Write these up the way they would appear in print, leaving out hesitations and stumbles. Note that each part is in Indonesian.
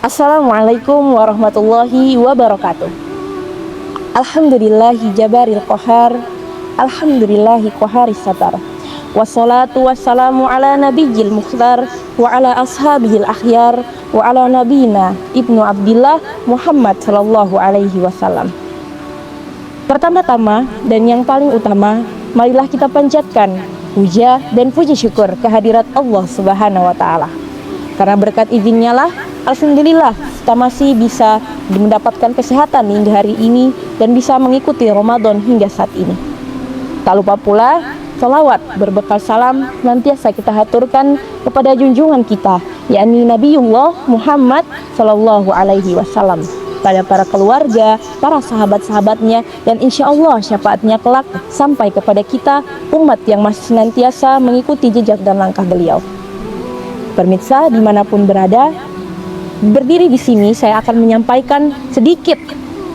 Assalamualaikum warahmatullahi wabarakatuh. Alhamdulillahi jabaril qahar, alhamdulillahi qaharis satar. Wassalatu wassalamu ala nabiyil mukhtar wa ala ashabihil akhyar wa ala nabina ibnu Abdillah Muhammad sallallahu alaihi wasallam. Pertama-tama dan yang paling utama, marilah kita panjatkan puja dan puji syukur kehadirat Allah Subhanahu wa taala. Karena berkat izinnya lah, alhamdulillah kita masih bisa mendapatkan kesehatan hingga hari ini dan bisa mengikuti Ramadan hingga saat ini. Tak lupa pula salawat berbekal salam nantiasa kita haturkan kepada junjungan kita, yakni Nabiullah Muhammad sallallahu alaihi wasallam, pada para keluarga, para sahabat-sahabatnya, dan insya Allah syafaatnya kelak sampai kepada kita umat yang masih senantiasa mengikuti jejak dan langkah beliau. Pemirsa dimanapun berada, berdiri di sini saya akan menyampaikan sedikit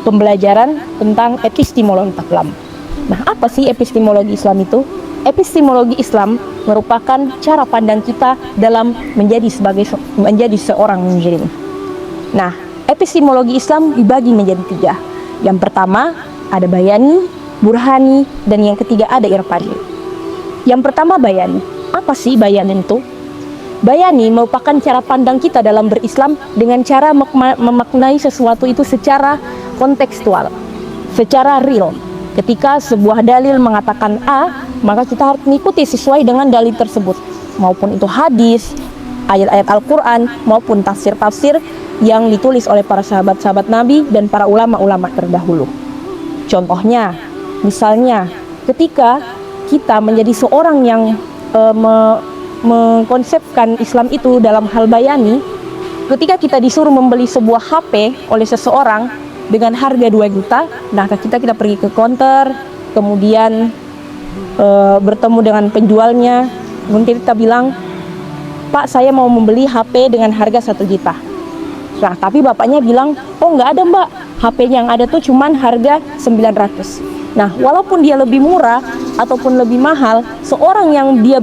pembelajaran tentang epistemologi Islam. Nah, apa sih epistemologi Islam itu? Epistemologi Islam merupakan cara pandang kita dalam menjadi seorang muslim. Nah, epistemologi Islam dibagi menjadi 3. Yang pertama ada bayani, burhani, dan yang ketiga ada irfani. Yang pertama bayani. Apa sih bayani itu? Bayani merupakan cara pandang kita dalam berislam dengan cara memaknai sesuatu itu secara kontekstual, secara real. Ketika sebuah dalil mengatakan A, maka kita harus mengikuti sesuai dengan dalil tersebut, maupun itu hadis, ayat-ayat Al-Quran, maupun tafsir-tafsir yang ditulis oleh para sahabat-sahabat Nabi dan para ulama-ulama terdahulu. Contohnya, misalnya ketika kita menjadi seorang yang mengkonsepkan Islam itu dalam hal bayani, ketika kita disuruh membeli sebuah HP oleh seseorang dengan harga 2 juta, nah kita pergi ke counter, kemudian bertemu dengan penjualnya, kemudian kita bilang, Pak, saya mau membeli HP dengan harga 1 juta. Nah, tapi bapaknya bilang, oh nggak ada mbak, HP yang ada tuh cuman harga 900. Nah, walaupun dia lebih murah ataupun lebih mahal, seorang yang dia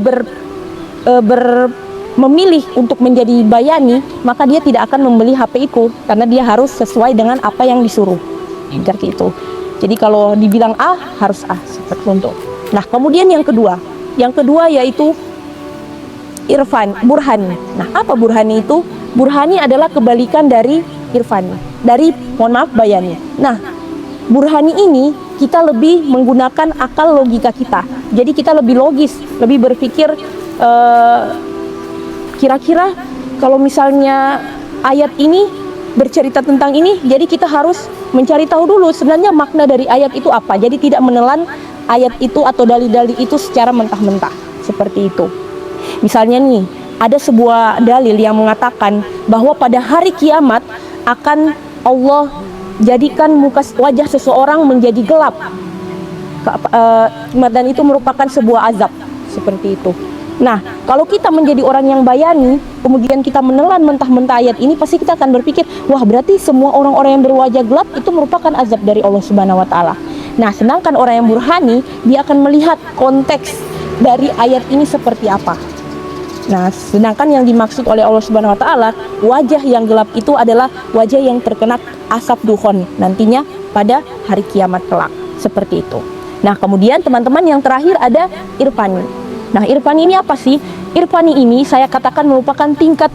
memilih untuk menjadi bayani, maka dia tidak akan membeli HP itu karena dia harus sesuai dengan apa yang disuruh. Seperti itu. Jadi kalau dibilang A, harus A, seperti itu. Nah, kemudian yang kedua yaitu burhani. Nah, apa burhani itu? Burhani adalah kebalikan dari irfani, bayani. Nah, burhani ini kita lebih menggunakan akal logika kita. Jadi kita lebih logis, lebih berpikir, kira-kira kalau misalnya ayat ini bercerita tentang ini, jadi kita harus mencari tahu dulu sebenarnya makna dari ayat itu apa. Jadi tidak menelan ayat itu atau dalil-dalil itu secara mentah-mentah, seperti itu. Misalnya nih, ada sebuah dalil yang mengatakan bahwa pada hari kiamat akan Allah jadikan wajah seseorang menjadi gelap, dan itu merupakan sebuah azab, seperti itu. Nah, kalau kita menjadi orang yang bayani, kemudian kita menelan mentah-mentah ayat ini, pasti kita akan berpikir, wah berarti semua orang-orang yang berwajah gelap itu merupakan azab dari Allah Subhanahu wa taala. Nah, sedangkan orang yang burhani, dia akan melihat konteks dari ayat ini seperti apa. Nah, sedangkan yang dimaksud oleh Allah Subhanahu wa taala, wajah yang gelap itu adalah wajah yang terkena asap dukhon nantinya pada hari kiamat kelak, seperti itu. Nah, kemudian teman-teman yang terakhir ada irfani. Nah, irfani ini apa sih? Irfani ini saya katakan merupakan tingkat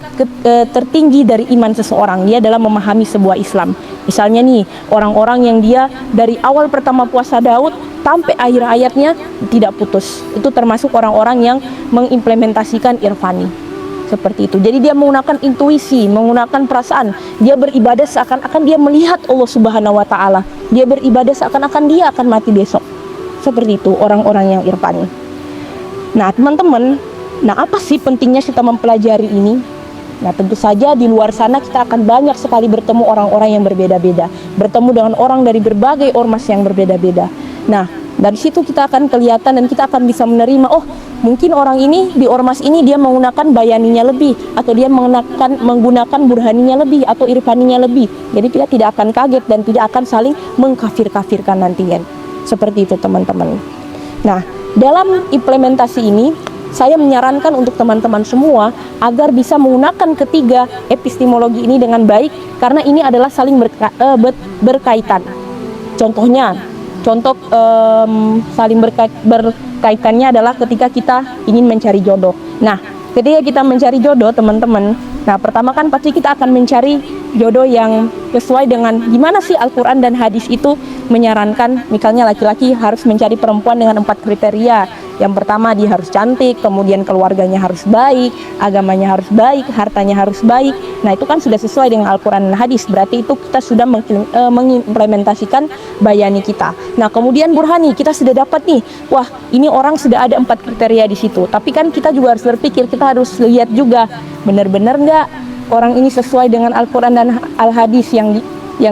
tertinggi dari iman seseorang, dia dalam memahami sebuah Islam. Misalnya nih, orang-orang yang dia dari awal pertama puasa Daud sampai akhir ayatnya tidak putus, itu termasuk orang-orang yang mengimplementasikan irfani, seperti itu. Jadi dia menggunakan intuisi, menggunakan perasaan, dia beribadah seakan-akan dia melihat Allah Subhanahu wa taala, dia beribadah seakan-akan dia akan mati besok, seperti itu orang-orang yang irfani. Nah, teman-teman, apa sih pentingnya kita mempelajari ini? Nah, tentu saja di luar sana kita akan banyak sekali bertemu orang-orang yang berbeda-beda, bertemu dengan orang dari berbagai ormas yang berbeda-beda. Nah, dari situ kita akan kelihatan dan kita akan bisa menerima, oh mungkin orang ini di ormas ini dia menggunakan bayaninya lebih, atau dia menggunakan burhaninya lebih, atau irfaninya lebih. Jadi kita tidak akan kaget dan tidak akan saling mengkafir-kafirkan nantinya. Seperti itu teman-teman. Nah, dalam implementasi ini saya menyarankan untuk teman-teman semua agar bisa menggunakan ketiga epistemologi ini dengan baik, karena ini adalah saling berkaitan. Contohnya, saling berkaitannya adalah ketika kita ingin mencari jodoh. Nah, ketika kita mencari jodoh, teman-teman, nah pertama kan pasti kita akan mencari jodoh yang sesuai dengan gimana sih Al-Quran dan hadis itu menyarankan. Misalnya laki-laki harus mencari perempuan dengan 4 kriteria. Yang pertama, dia harus cantik, kemudian keluarganya harus baik, agamanya harus baik, hartanya harus baik. Nah, itu kan sudah sesuai dengan Al-Quran dan hadis. Berarti itu kita sudah mengimplementasikan bayani kita. Nah, kemudian burhani, kita sudah dapat nih, wah ini orang sudah ada 4 kriteria di situ. Tapi kan kita juga harus berpikir, kita harus lihat juga benar-benar nggak orang ini sesuai dengan Al-Quran dan Al-Hadis yang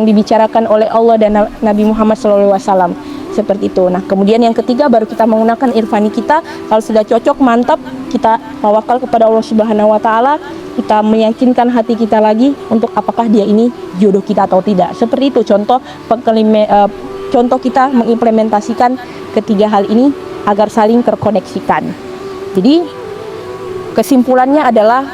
dibicarakan oleh Allah dan Nabi Muhammad SAW. Seperti itu. Nah, kemudian yang ketiga baru kita menggunakan irfani kita. Kalau sudah cocok, mantap, kita tawakal kepada Allah Subhanahu wa taala, kita meyakinkan hati kita lagi untuk apakah dia ini jodoh kita atau tidak. Seperti itu contoh kita mengimplementasikan ketiga hal ini agar saling terkoneksikan. Jadi kesimpulannya adalah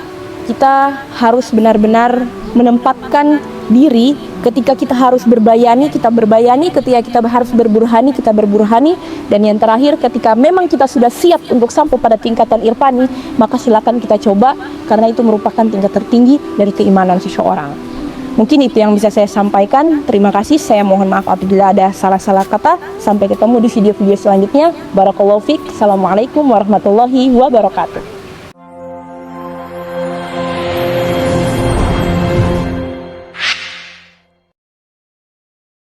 kita harus benar-benar menempatkan diri. Ketika kita harus berbayani, kita berbayani. Ketika kita harus berburhani, kita berburhani. Dan yang terakhir, ketika memang kita sudah siap untuk sampai pada tingkatan irfani, maka silakan kita coba, karena itu merupakan tingkat tertinggi dari keimanan seseorang. Mungkin itu yang bisa saya sampaikan. Terima kasih. Saya mohon maaf apabila ada salah-salah kata. Sampai ketemu di video-video selanjutnya. Barakallahu fiik. Assalamualaikum warahmatullahi wabarakatuh.